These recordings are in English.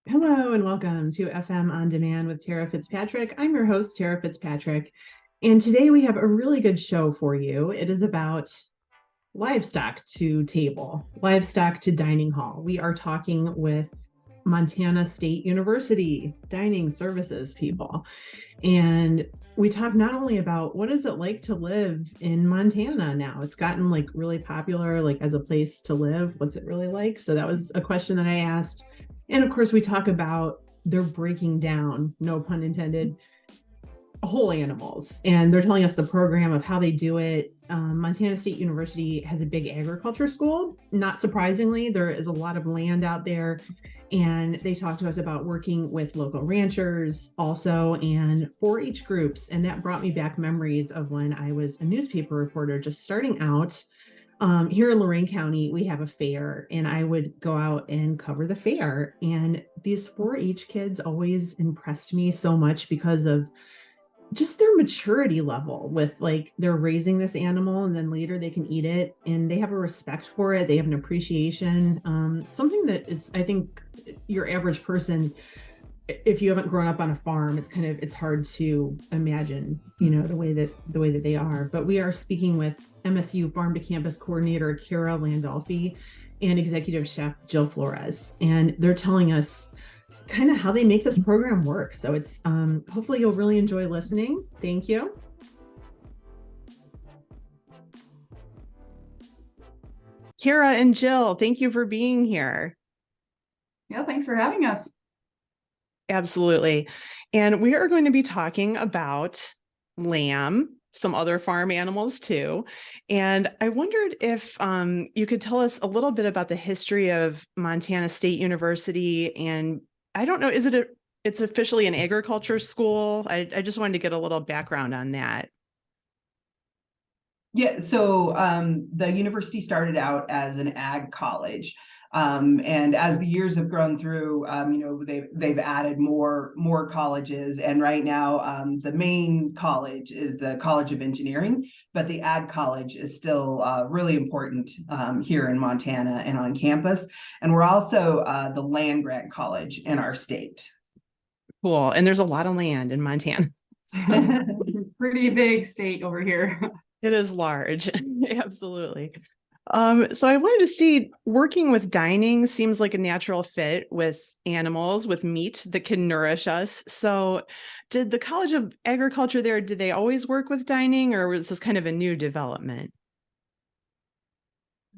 Hello and welcome to FM On Demand with Tara Fitzpatrick. I'm your host, Tara Fitzpatrick, and today we have a really good show for you. It is about livestock to table, livestock to dining hall. We are talking with Montana State University dining services people. And we talk not only about what is it like to live in Montana now. It's gotten like really popular, like as a place to live. What's it really like? So that was a question that I asked. And of course, we talk about they're breaking down, no pun intended, whole animals. And they're telling us the program of how they do it. Montana State University has a big agriculture school. Not surprisingly, there is a lot of land out there. And they talked to us about working with local ranchers also and 4-H groups. And that brought me back memories of when I was a newspaper reporter just starting out. Here in Lorain County, we have a fair, and I would go out and cover the fair. And these 4-H kids always impressed me so much because of just their maturity level with like they're raising this animal and then later they can eat it and they have a respect for it. They have an appreciation. Something that is, I think, your average person, if you haven't grown up on a farm, it's hard to imagine, the way that they are. But we are speaking with MSU Farm to Campus Coordinator Kara Landolfi and Executive Chef Jill Flores, and they're telling us kind of how they make this program work. So it's hopefully you'll really enjoy listening. Thank you. Kara and Jill, thank you for being here. Yeah, thanks for having us. Absolutely. And we are going to be talking about lamb, some other farm animals too. And I wondered if you could tell us a little bit about the history of Montana State University. And I don't know, it's officially an agriculture school? I just wanted to get a little background on that. Yeah, so the university started out as an ag college. And as the years have grown through, they've added more colleges, and right now the main college is the College of Engineering, but the Ag College is still really important here in Montana and on campus. And we're also the land grant college in our state. Cool. And there's a lot of land in Montana. Pretty big state over here. It is large. Absolutely. So I wanted to see, working with dining seems like a natural fit with animals, with meat that can nourish us. So did the College of Agriculture there, did they always work with dining, or was this kind of a new development?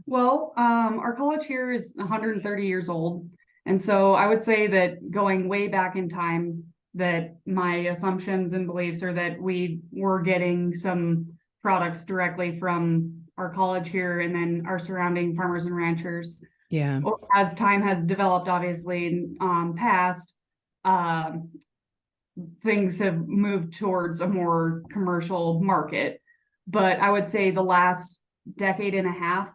Well, our college here is 130 years old. And so I would say that going way back in time, that my assumptions and beliefs are that we were getting some products directly from our college here and then our surrounding farmers and ranchers. Yeah. As time has developed, obviously, past, things have moved towards a more commercial market. But I would say the last decade and a half,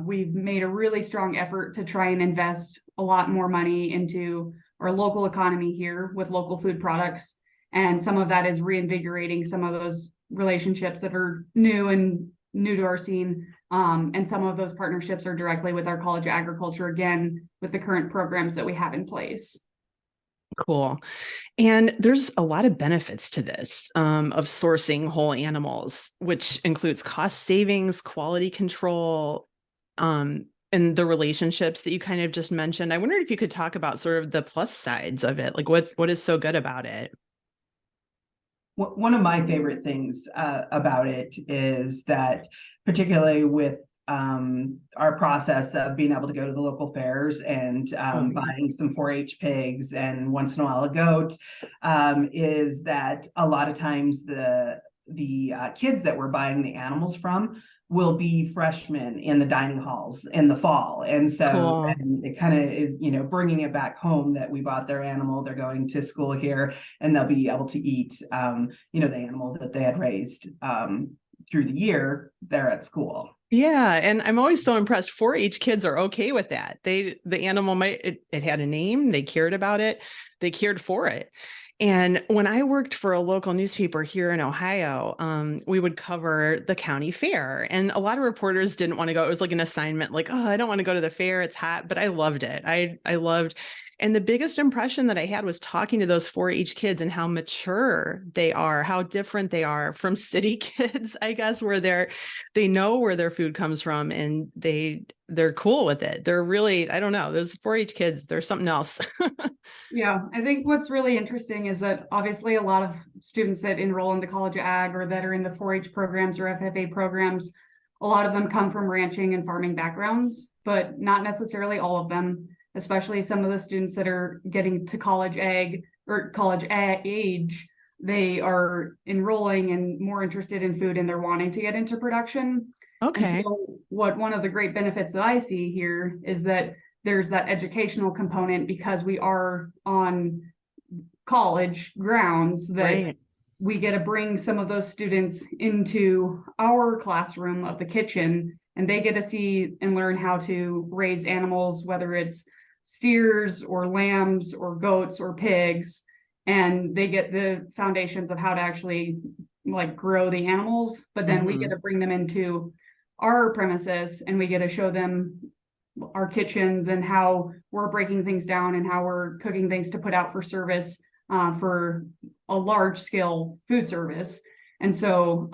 we've made a really strong effort to try and invest a lot more money into our local economy here with local food products. And some of that is reinvigorating some of those relationships that are new to our scene. And some of those partnerships are directly with our College of Agriculture, again, with the current programs that we have in place. Cool. And there's a lot of benefits to this of sourcing whole animals, which includes cost savings, quality control, and the relationships that you kind of just mentioned. I wondered if you could talk about sort of the plus sides of it, like what is so good about it? One of my favorite things about it is that, particularly with our process of being able to go to the local fairs and buying some 4-H pigs and once in a while a goat, is that a lot of times the kids that we're buying the animals from will be freshmen in the dining halls in the fall. And so Cool. and it kind of is, bringing it back home that we bought their animal, they're going to school here, and they'll be able to eat, the animal that they had raised through the year there at school. Yeah. And I'm always so impressed. 4-H kids are okay with that. The animal it had a name, they cared about it, they cared for it. And when I worked for a local newspaper here in Ohio, we would cover the county fair, and a lot of reporters didn't want to go. It was like an assignment, like, oh, I don't want to go to the fair. It's hot, but I loved it. I loved And the biggest impression that I had was talking to those 4-H kids and how mature they are, how different they are from city kids, I guess, where they know where their food comes from and they're cool with it. They're really, I don't know, those 4-H kids, they're something else. Yeah, I think what's really interesting is that obviously a lot of students that enroll in the College of Ag or that are in the 4-H programs or FFA programs, a lot of them come from ranching and farming backgrounds, but not necessarily all of them, especially some of the students that are getting to college ag or age, they are enrolling and more interested in food and they're wanting to get into production. And Okay. so one of the great benefits that I see here is that there's that educational component because we are on college grounds that Right. we get to bring some of those students into our classroom of the kitchen and they get to see and learn how to raise animals, whether it's steers or lambs or goats or pigs, and they get the foundations of how to actually like grow the animals, but then we get to bring them into our premises and we get to show them our kitchens and how we're breaking things down and how we're cooking things to put out for service for a large scale food service. And so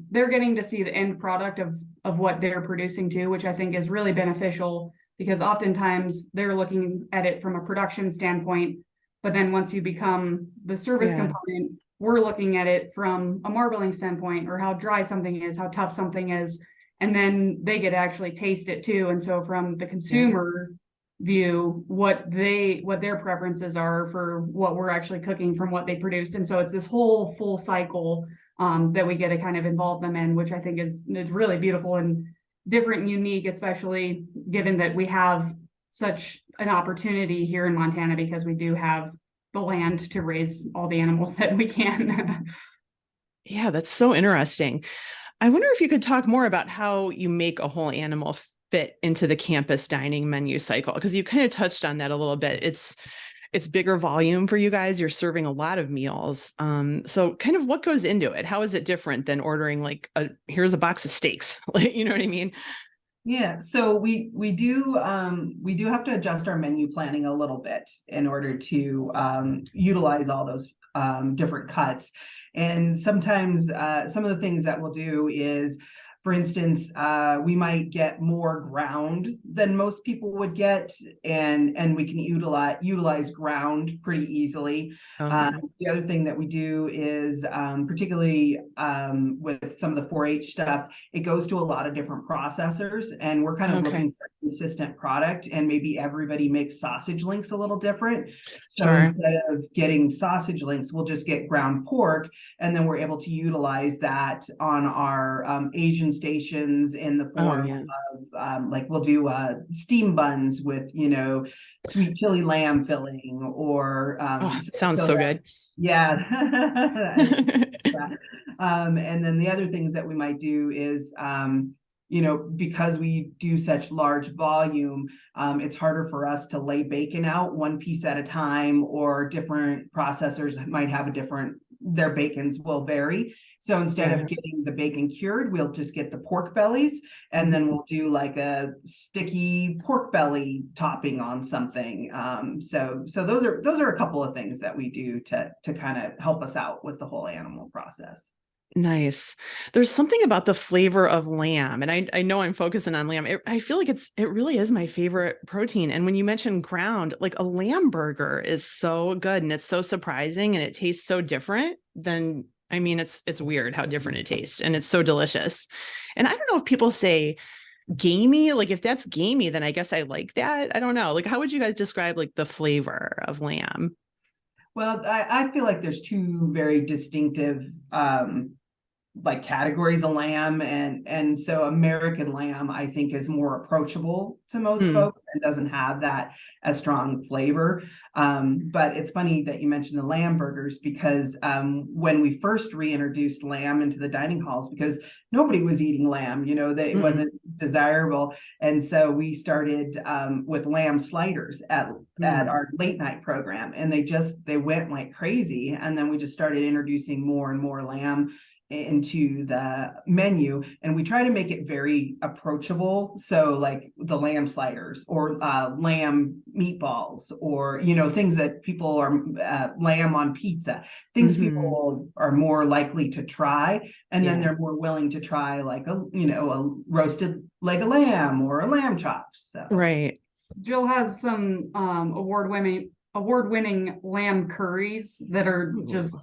they're getting to see the end product of what they're producing too, which I think is really beneficial because oftentimes they're looking at it from a production standpoint. But then once you become the service component, we're looking at it from a marbling standpoint or how dry something is, how tough something is. And then they get to actually taste it too. And so from the consumer view, what their preferences are for what we're actually cooking from what they produced. And so it's this whole full cycle that we get to kind of involve them in, which I think is really beautiful and different and unique, especially given that we have such an opportunity here in Montana because we do have the land to raise all the animals that we can. Yeah, that's so interesting. I wonder if you could talk more about how you make a whole animal fit into the campus dining menu cycle, because you kind of touched on that a little bit. It's bigger volume for you guys. You're serving a lot of meals. So kind of what goes into it? How is it different than ordering like here's a box of steaks? Like, you know what I mean? Yeah, so we do have to adjust our menu planning a little bit in order to utilize all those different cuts. And sometimes some of the things that we'll do is, for instance, we might get more ground than most people would get, and we can utilize ground pretty easily. The other thing that we do is, particularly with some of the 4-H stuff, it goes to a lot of different processors, and we're kind of looking for a consistent product, and maybe everybody makes sausage links a little different. So instead of getting sausage links, we'll just get ground pork, and then we're able to utilize that on our Asian stations in the form of like we'll do steam buns with sweet chili lamb filling or sounds so good. Yeah. And then the other things that we might do is because we do such large volume, it's harder for us to lay bacon out one piece at a time, or different processors might have their bacons will vary. So instead of getting the bacon cured, we'll just get the pork bellies, and then we'll do like a sticky pork belly topping on something. So those are a couple of things that we do to kind of help us out with the whole animal process. Nice. There's something about the flavor of lamb, and I know I'm focusing on lamb. I feel like it really is my favorite protein. And when you mention ground, like a lamb burger is so good, and it's so surprising, and it tastes so different than, I mean, it's weird how different it tastes, and it's so delicious. And I don't know if people say gamey, like if that's gamey, then I guess I like that. I don't know. Like, how would you guys describe like the flavor of lamb? Well, I feel like there's two very distinctive like categories of lamb, and so American lamb I think is more approachable to most folks and doesn't have that as strong flavor. But it's funny that you mentioned the lamb burgers, because when we first reintroduced lamb into the dining halls, because nobody was eating lamb, that it wasn't desirable, and so we started with lamb sliders at our late night program, and they went like crazy, and then we just started introducing more and more lamb. into the menu, and we try to make it very approachable. So like the lamb sliders or lamb meatballs, or things that people are lamb on pizza, things people are more likely to try, and then they're more willing to try like a roasted leg of lamb or a lamb chop. So Right. Jill has some award-winning lamb curries that are just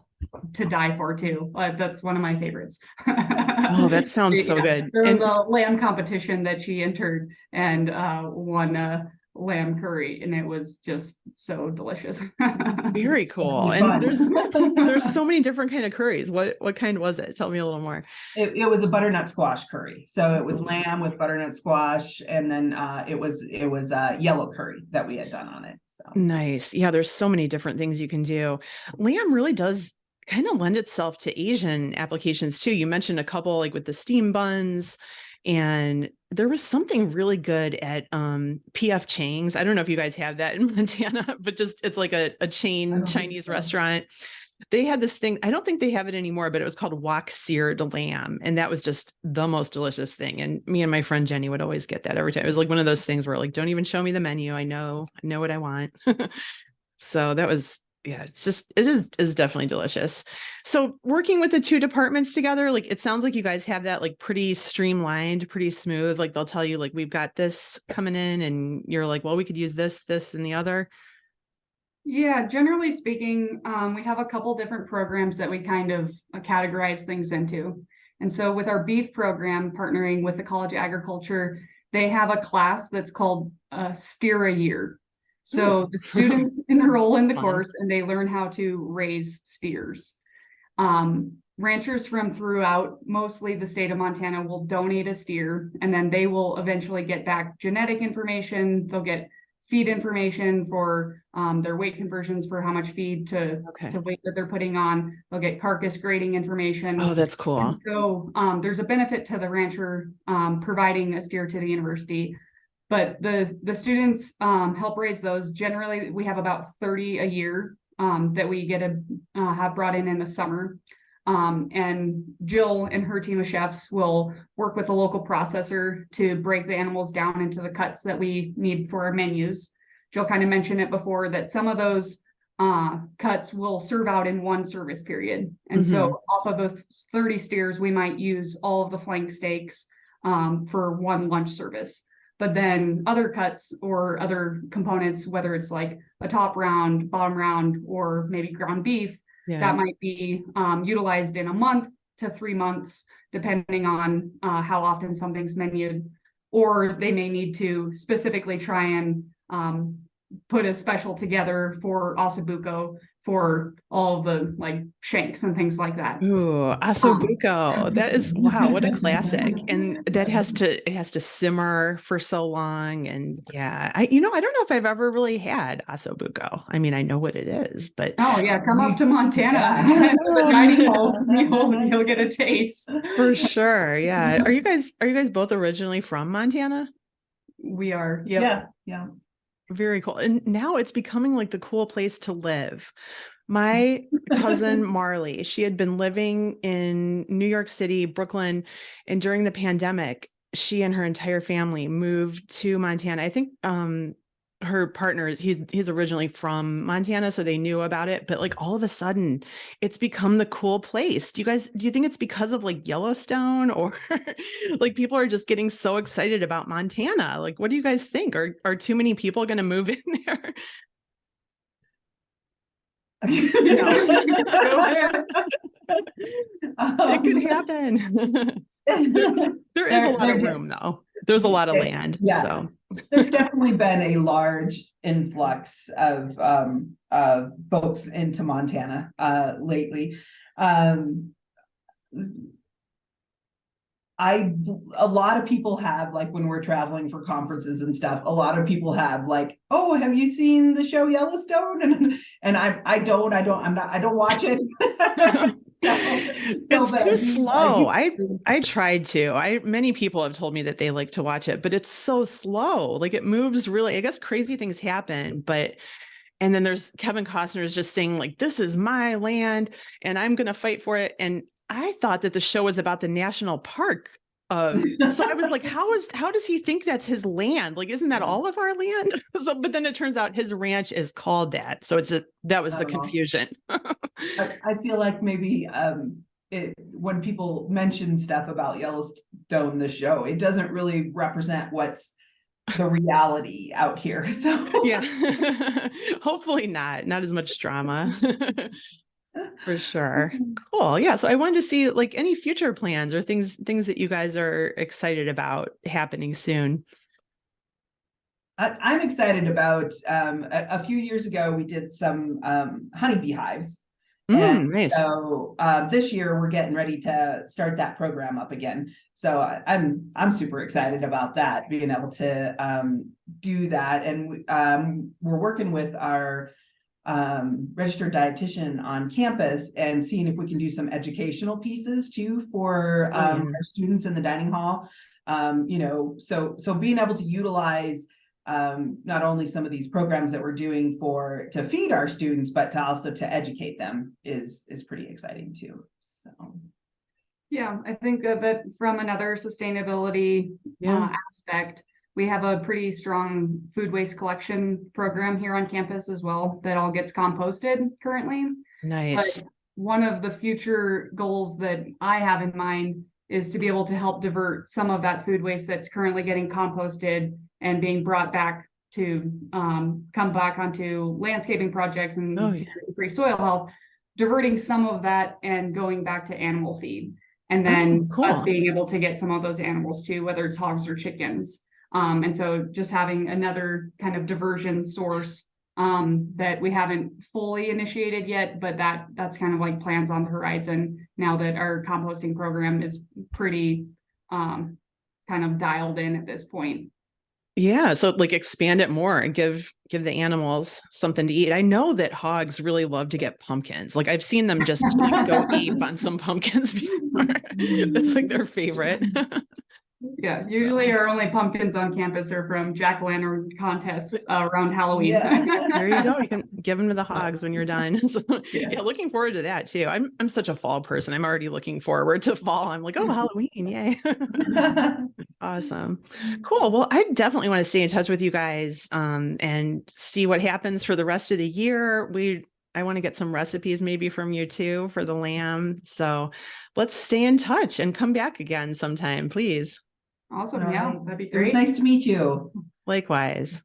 to die for too. That's one of my favorites. Oh, that sounds so good. There was a lamb competition that she entered and won a lamb curry, and it was just so delicious. Very cool. And there's so many different kind of curries. What kind was it? Tell me a little more. It was a butternut squash curry. So it was lamb with butternut squash, and then it was yellow curry that we had done on it. So nice. Yeah, there's so many different things you can do. Lamb really does kind of lend itself to Asian applications too. You mentioned a couple like with the steam buns, and there was something really good at PF Chang's. I don't know if you guys have that in Montana, but just it's like a chain Chinese restaurant. They had this thing, I don't think they have it anymore, but it was called wok seared lamb. And that was just the most delicious thing. And me and my friend Jenny would always get that every time. It was like one of those things where like, don't even show me the menu. I know what I want. So that was, yeah, it is definitely delicious. So working with the two departments together, like it sounds like you guys have that like pretty streamlined, pretty smooth. Like they'll tell you like, we've got this coming in, and you're like, well, we could use this, and the other. Yeah, generally speaking, we have a couple different programs that we kind of categorize things into. And so with our beef program, partnering with the College of Agriculture, they have a class that's called Steer a Year. So the students enroll in the course and they learn how to raise steers. Ranchers from throughout mostly the state of Montana will donate a steer, and then they will eventually get back genetic information. They'll get feed information for their weight conversions for how much feed to weight that they're putting on. They'll get carcass grading information. Oh, that's cool. And so there's a benefit to the rancher providing a steer to the university, but the students help raise those. Generally, we have about 30 a year that we get to have brought in the summer. And Jill and her team of chefs will work with a local processor to break the animals down into the cuts that we need for our menus. Jill kind of mentioned it before that some of those cuts will serve out in one service period. And so off of those 30 steers, we might use all of the flank steaks for one lunch service. But then other cuts or other components, whether it's like a top round, bottom round, or maybe ground beef, that might be utilized in a month to 3 months, depending on how often something's menued, or they may need to specifically try and put a special together for ossobuco for all of the like shanks and things like that. Ooh, ossobuco. That is, wow, what a classic. And it has to simmer for so long. And yeah, I don't know if I've ever really had ossobuco. I mean, I know what it is, but oh yeah, come up to Montana to the dining halls, you'll get a taste. For sure. Yeah. Are you guys both originally from Montana? We are. Yep. Yeah. Very cool. And now it's becoming like the cool place to live. My cousin Marley, she had been living in New York City, Brooklyn, and during the pandemic, she and her entire family moved to Montana. I think her partner, he's originally from Montana, so they knew about it, but like all of a sudden it's become the cool place. Do you think it's because of like Yellowstone, or like people are just getting so excited about Montana? Like, what do you guys think? Are too many people going to move in there? It could happen. There is a lot of room though. There's a lot of land. Yeah. So there's definitely been a large influx of folks into Montana lately. A lot of people have, like, when we're traveling for conferences and stuff, a lot of people have like, oh, have you seen the show Yellowstone? And I don't watch it. It's too slow. I tried to. Many people have told me that they like to watch it, but it's so slow. Like it moves really, I guess crazy things happen, and then there's Kevin Costner is just saying like, this is my land and I'm going to fight for it. And I thought that the show was about the national park. So I was like, how does he think that's his land? Like, isn't that all of our land? So, but then it turns out his ranch is called that. So that was the confusion. I feel like maybe when people mention stuff about Yellowstone, the show, it doesn't really represent what's the reality out here. So yeah, hopefully not as much drama. For sure. Cool. Yeah. So I wanted to see like any future plans or things that you guys are excited about happening soon. I'm excited about a few years ago, we did some honeybee hives. And Nice. so this year we're getting ready to start that program up again. So I'm super excited about that, being able to do that. And we're working with our registered dietitian on campus and seeing if we can do some educational pieces too for our students in the dining hall. So being able to utilize not only some of these programs that we're doing to feed our students, but to also to educate them is pretty exciting too. So yeah, I think that from another sustainability aspect, we have a pretty strong food waste collection program here on campus as well that all gets composted currently. Nice. But one of the future goals that I have in mind is to be able to help divert some of that food waste that's currently getting composted and being brought back to come back onto landscaping projects and to increase soil health, diverting some of that and going back to animal feed. And then us being able to get some of those animals too, whether it's hogs or chickens. And so just having another kind of diversion source that we haven't fully initiated yet, but that's kind of like plans on the horizon now that our composting program is pretty kind of dialed in at this point. Yeah, so like expand it more and give the animals something to eat. I know that hogs really love to get pumpkins. Like I've seen them just go ape on some pumpkins before. That's like their favorite. Yeah, usually our only pumpkins on campus are from jack-o'-lantern contests around Halloween. Yeah. There you go. You can give them to the hogs when you're done. So, yeah, looking forward to that too. I'm such a fall person. I'm already looking forward to fall. I'm like, oh, Halloween, yay. Awesome. Cool. Well, I definitely want to stay in touch with you guys and see what happens for the rest of the year. I want to get some recipes maybe from you too for the lamb. So let's stay in touch and come back again sometime, please. Awesome. Yeah, that'd be great. It was nice to meet you. Likewise.